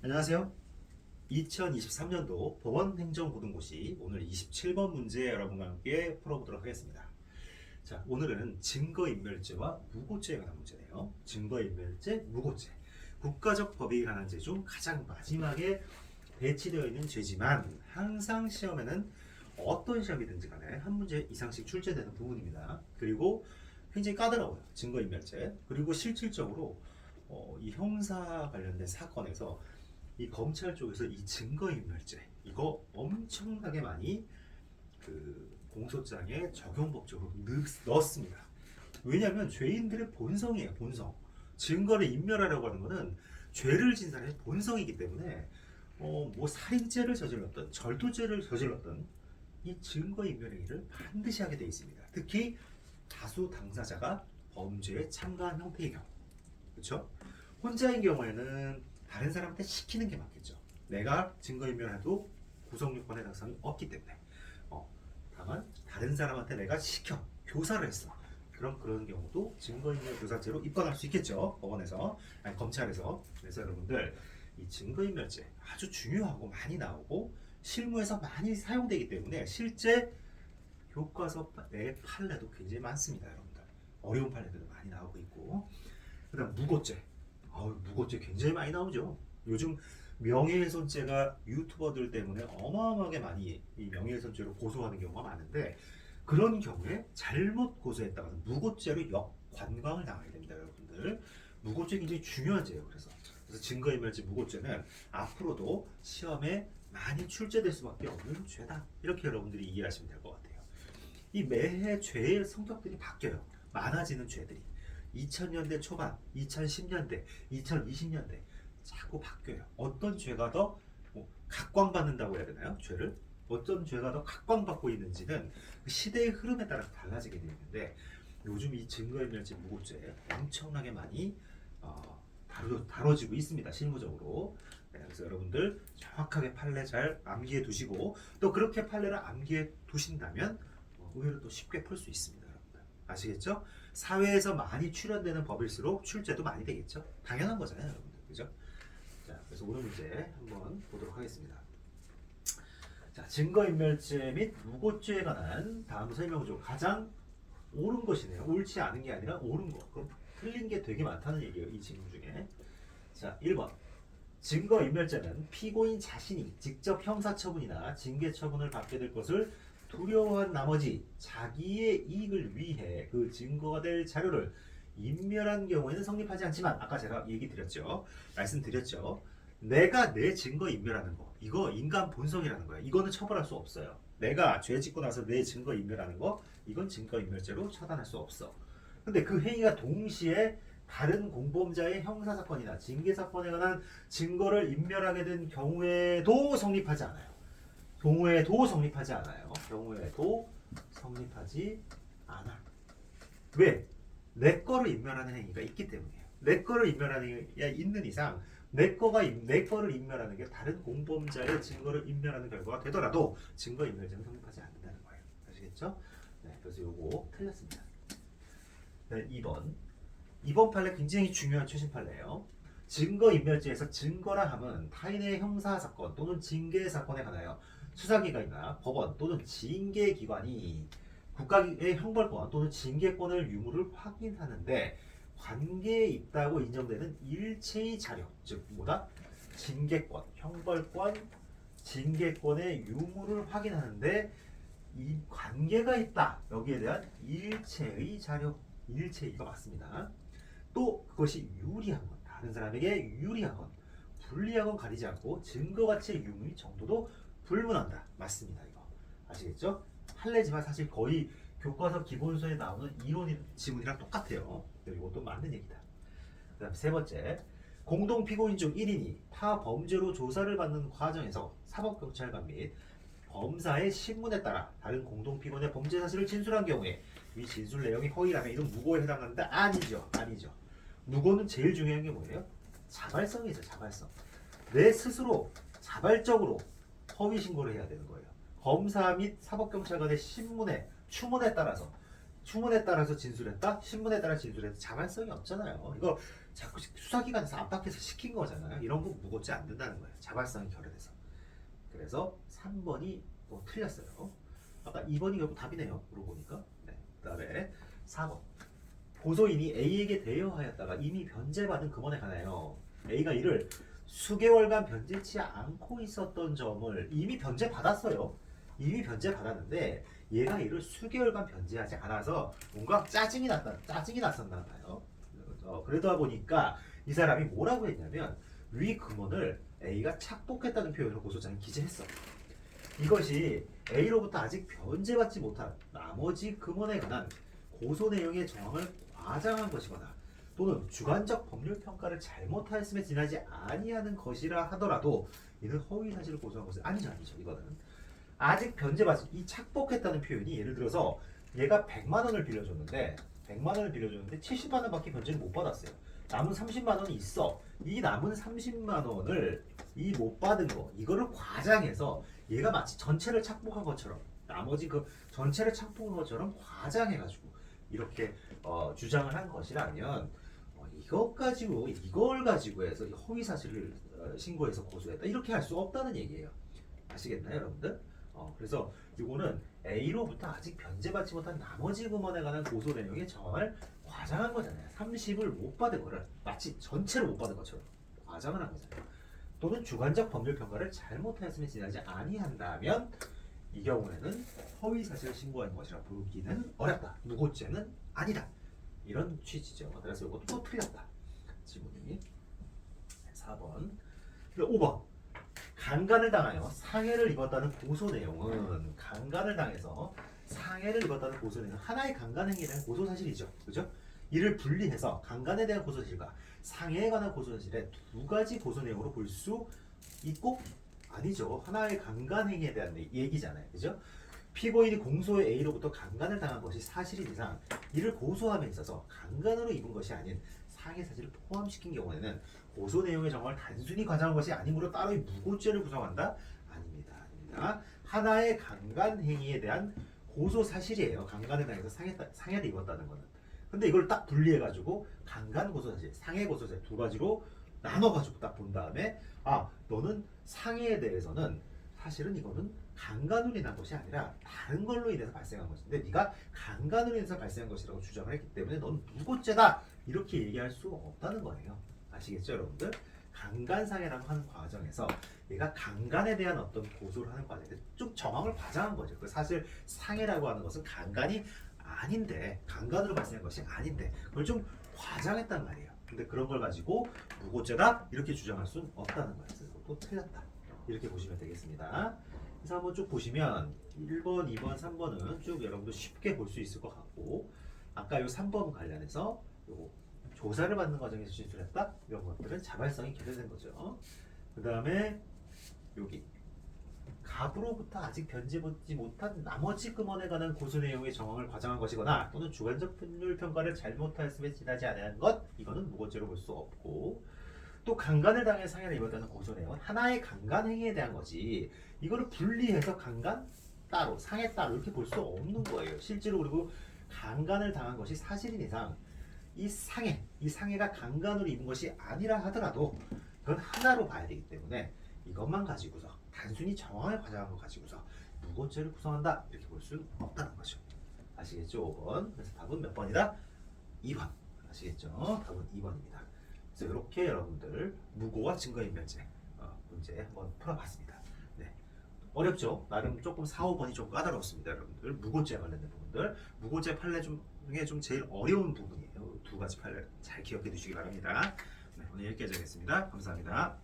안녕하세요. 2023년도 법원행정고등고시 오늘 27번 문제 여러분과 함께 풀어보도록 하겠습니다. 자, 오늘은 증거인멸죄와 무고죄에 관한 문제네요. 증거인멸죄, 무고죄. 국가적 법익에 관한 죄 중 가장 마지막에 배치되어 있는 죄지만 항상 시험에는 어떤 시험이든지 간에 한 문제 이상씩 출제되는 부분입니다. 그리고 굉장히 까다로워요. 증거인멸죄. 그리고 실질적으로 이 형사 관련된 사건에서 이 검찰 쪽에서 이 증거인멸죄 이거 엄청나게 많이 그 공소장에 적용 법적으로 넣었습니다. 왜냐하면 죄인들의 본성이에요. 본성. 증거를 인멸하려고 하는 것은 죄를 진 사람의 본성이기 때문에 뭐 살인죄를 저질렀던 절도죄를 저질렀던 이 증거인멸 행위를 반드시 하게 돼 있습니다. 특히 다수 당사자가 범죄에 참가한 형태의 경우, 그렇죠? 혼자인 경우에는 다른 사람한테 시키는 게 맞겠죠. 내가 증거인멸해도 구속요건의 달성이 없기 때문에. 다만 다른 사람한테 내가 시켜 교사를 했어. 그럼 그런 경우도 증거인멸 교사죄로 입건할 수 있겠죠. 법원에서, 아니 검찰에서. 그래서 여러분들 이 증거인멸죄 아주 중요하고 많이 나오고 실무에서 많이 사용되기 때문에 실제 교과서 내 판례도 굉장히 많습니다, 여러분들. 어려운 판례들도 많이 나오고 있고. 그다음 무고죄. 무고죄 굉장히 많이 나오죠. 요즘 명예훼손죄가 유튜버들 때문에 어마어마하게 많이 이 명예훼손죄로 고소하는 경우가 많은데 그런 경우에 잘못 고소했다가 무고죄로 역관광을 당하게 됩니다, 여러분들. 무고죄 굉장히 중요한 죄예요. 그래서 증거인멸죄 무고죄는 앞으로도 시험에 많이 출제될 수밖에 없는 죄다. 이렇게 여러분들이 이해하시면 될 것 같아요. 이 매해 죄의 성격들이 바뀌어요. 많아지는 죄들이. 2000년대 초반, 2010년대, 2020년대 자꾸 바뀌어요. 어떤 죄가 더 각광받는다고 해야 되나요? 죄를? 어떤 죄가 더 각광받고 있는지는 그 시대의 흐름에 따라서 달라지게 되는데 요즘 이 증거인멸죄 무고죄 엄청나게 많이 다뤄지고 있습니다. 실무적으로. 네, 그래서 여러분들 정확하게 판례 잘 암기해 두시고 또 그렇게 판례를 암기해 두신다면 의외로 또 쉽게 풀 수 있습니다. 여러분들. 아시겠죠? 사회에서 많이 출연되는 법일수록 출제도 많이 되겠죠? 당연한 거잖아요, 여러분들. 그죠? 자, 그래서 오늘 문제 한번 보도록 하겠습니다. 자, 증거인멸죄 및 무고죄에 관한 다음 설명 중 가장 옳은 것이네요. 옳지 않은 게 아니라 옳은 것. 그럼 틀린 게 되게 많다는 얘기예요, 이 질문 중에. 자, 1번. 증거인멸죄는 피고인 자신이 직접 형사처분이나 징계처분을 받게 될 것을 두려워한 나머지 자기의 이익을 위해 그 증거가 될 자료를 인멸한 경우에는 성립하지 않지만 아까 제가 얘기 드렸죠. 말씀드렸죠. 내가 내 증거 인멸하는 거 이거 인간 본성이라는 거야. 이거는 처벌할 수 없어요. 내가 죄 짓고 나서 내 증거 인멸하는 거 이건 증거 인멸죄로 처단할 수 없어. 근데 그 행위가 동시에 다른 공범자의 형사사건이나 징계사건에 관한 증거를 인멸하게 된 경우에도 성립하지 않아요. 경우에도 성립하지 않아요. 경우에도 성립하지 않아. 왜? 내 거를 인멸하는 행위가 있기 때문이에요. 내 거를 인멸하는 행위가 있는 이상 내 거를 인멸하는 게 다른 공범자의 증거를 인멸하는 결과가 되더라도 증거 인멸죄는 성립하지 않는다는 거예요. 아시겠죠? 네, 그래서 요거 틀렸습니다. 네, 2번 판례 굉장히 중요한 최신 판례예요. 증거인멸죄에서 증거라 함은 타인의 형사사건 또는 징계사건에 관하여 수사기관이나 법원 또는 징계기관이 국가의 형벌권 또는 징계권을 유무를 확인하는데 관계에 있다고 인정되는 일체의 자료, 즉 뭐다? 징계권, 형벌권, 징계권의 유무를 확인하는데 이 관계가 있다. 여기에 대한 일체의 자료, 일체 이거 맞습니다. 또 그것이 유리한 것, 다른 사람에게 유리한 것, 불리한 건 가리지 않고 증거 가치의 유무 정도도 불문한다. 맞습니다. 이거 아시겠죠? 판례지만 사실 거의 교과서 기본서에 나오는 이론 지문이랑 똑같아요. 이것도 맞는 얘기다. 그다음 세 번째, 공동 피고인 중 1인이 타 범죄로 조사를 받는 과정에서 사법경찰관 및 검사의 신문에 따라 다른 공동 피고인의 범죄 사실을 진술한 경우에 이 진술 내용이 허위라면 이건 무고에 해당하는데 아니죠. 무고는 제일 중요한 게 뭐예요? 자발성이죠. 자발성. 내 스스로 자발적으로 허위 신고를 해야 되는 거예요. 검사 및 사법경찰관의 추문에 따라서 진술했다? 신문에 따라 진술했다? 자발성이 없잖아요. 이거 자꾸 수사기관에서 압박해서 시킨 거잖아요. 이런 거 무고죄 안 된다는 거예요. 자발성이 결여돼서. 그래서 3번이 틀렸어요. 아까 2번이 결국 답이네요. 물어보니까. 네. 그다음에 4번. 고소인이 A에게 대여하였다가 이미 변제받은 금원에 관하여 A가 이를 수개월간 변제치 않고 있었던 점을 이미 변제받았어요. 이미 변제받았는데 얘가 이를 수개월간 변제하지 않아서 뭔가 짜증이 났었나 봐요. 그러다 보니까 이 사람이 뭐라고 했냐면 위 금원을 A가 착복했다는 표현으로 고소장에 기재했어. 이것이 A로부터 아직 변제받지 못한 나머지 금원에 관한 고소 내용의 정황을 과장한 것이거나 또는 주관적 법률 평가를 잘못하였음에 지나지 아니하는 것이라 하더라도 이는 허위 사실을 고소한 것은 아니죠. 이거는 아직 변제받지 이 착복했다는 표현이 예를 들어서 얘가 100만 원을 빌려줬는데 70만 원밖에 변제를 못 받았어요. 남은 30만 원이 있어. 이 남은 30만 원을 이 못 받은 거 이거를 과장해서 얘가 마치 전체를 착복한 것처럼 나머지 그 전체를 착복한 것처럼 과장해가지고 이렇게 주장을 한 것이라면 이걸 가지고 해서 허위 사실을 신고해서 고소했다 이렇게 할 수 없다는 얘기예요. 아시겠나요, 여러분들? 그래서 이거는 A로부터 아직 변제받지 못한 나머지 금원에 관한 고소 내용의 정황을 과장한 거잖아요. 30을 못 받은 거를 마치 전체를 못 받은 것처럼 과장을 한 거잖아요. 또는 주관적 법률 평가를 잘못하였음에 지나지 아니한다면 이 경우에는 허위 사실을 신고한 것이라 부르기는 어렵다. 무고죄는 아니다. 이런 취지죠. 그래서 이것도 또 틀렸다. 지문이 4번. 5번. 강간을 당하여 상해를 입었다는 고소 내용은 강간을 당해서 상해를 입었다는 고소 내용은 하나의 강간 행위에 대한 고소 사실이죠. 그죠? 이를 분리해서 강간에 대한 고소 사실과 상해에 관한 고소 사실의 두 가지 고소 내용으로 볼 수 있고 아니죠. 하나의 강간 행위에 대한 얘기잖아요. 그죠? 피고인이 공소의 A로부터 강간을 당한 것이 사실인 이상 이를 고소함에 있어서 강간으로 입은 것이 아닌 상해 사실을 포함시킨 경우에는 고소 내용의 정황을 단순히 과장한 것이 아니므로 따로 무고죄를 구성한다? 아닙니다. 하나의 강간 행위에 대한 고소 사실이에요. 강간에 대해서 상해를 입었다는 거는. 근데 이걸 딱 분리해가지고 강간 고소 사실, 상해 고소 사실 두 가지로 나눠가지고 딱 본 다음에 너는 상해에 대해서는 사실은 이거는 강간으로 인한 것이 아니라 다른 걸로 인해서 발생한 것인데 네가 강간으로 인해서 발생한 것이라고 주장을 했기 때문에 넌 무고죄다 이렇게 얘기할 수 없다는 거예요. 아시겠죠, 여러분들? 강간상해라고 하는 과정에서 얘가 강간에 대한 어떤 고소를 하는 과정에서 좀 정황을 과장한 거죠. 사실 상해라고 하는 것은 강간이 아닌데 강간으로 발생한 것이 아닌데 그걸 좀 과장했단 말이에요. 근데 그런 걸 가지고 무고죄다 이렇게 주장할 수는 없다는 거예요. 그래서 또 틀렸다 이렇게 보시면 되겠습니다. 그래서 한번 쭉 보시면 1번, 2번, 3번은 쭉 여러분도 쉽게 볼 수 있을 것 같고 아까 요 3번 관련해서 요 조사를 받는 과정에서 진술했다 이런 것들은 자발성이 결여된 거죠. 그 다음에 여기 갑으로부터 아직 변제받지 못한 나머지 금원에 관한 고소 내용의 정황을 과장한 것이거나 또는 주관적 법률 평가를 잘못하였음에 지나지 않은 것 이거는 무고죄로 볼 수 없고 또 강간을 당해 상해를 입었다는 고소 내용은 하나의 강간 행위에 대한 거지 이거를 분리해서 강간 따로 상해 따로 이렇게 볼 수 없는 거예요. 실제로 그리고 강간을 당한 것이 사실인 이상 이 상해가 강간으로 입은 것이 아니라 하더라도 그건 하나로 봐야 되기 때문에 이것만 가지고서 단순히 정황을 과장한 것 가지고서 무고죄를 구성한다 이렇게 볼 수는 없다는 거죠. 아시겠죠? 5번. 그래서 답은 몇 번이다? 2번. 아시겠죠? 답은 2번입니다. 그래서 이렇게 여러분들 무고와 증거인멸죄 문제 한번 풀어봤습니다. 네. 어렵죠? 나름 조금 4, 5번이 좀 까다로웠습니다. 여러분들 무고죄 관련된 부분들 무고죄 판례 중에 좀 제일 어려운 부분이에요. 두 가지 판례 잘 기억해 두시기 바랍니다. 네, 오늘 여기까지 하겠습니다. 감사합니다.